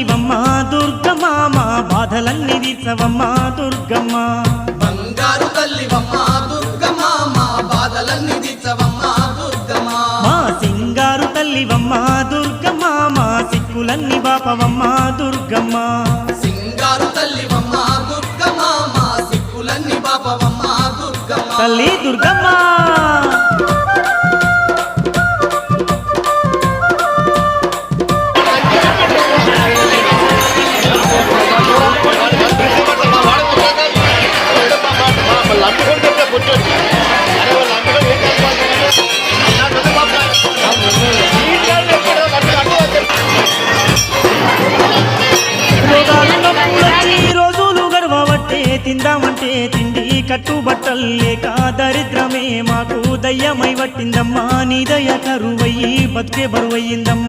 తల్లివమ్మ దుర్గమ్మ మా బాధలన్నీ తీర్చవమ్మ దుర్గమ్మ బంగారు తల్లివమ్మ దుర్గమ్మ మా బాధలన్నీ తీర్చవమ్మ దుర్గమ్మ మా సింగారు తల్లివమ్మ దుర్గమ్మ మా సిక్కులన్నీ బాపవమ్మ దుర్గమ్మ సింగారు తల్లివమ్మ దుర్గమ్మ మా సిక్కులన్నీ బాపవమ్మ దుర్గమ్మ తల్లి దుర్గమ్మ రోజులు గడవబట్టే తిందామంటే తిండి కట్టుబట్టలు లేక దరిద్రమే మాకు దయ్యమై పట్టిందమ్మా నీ దయ కరువయ్యి బతికే బరువయ్యిందమ్మా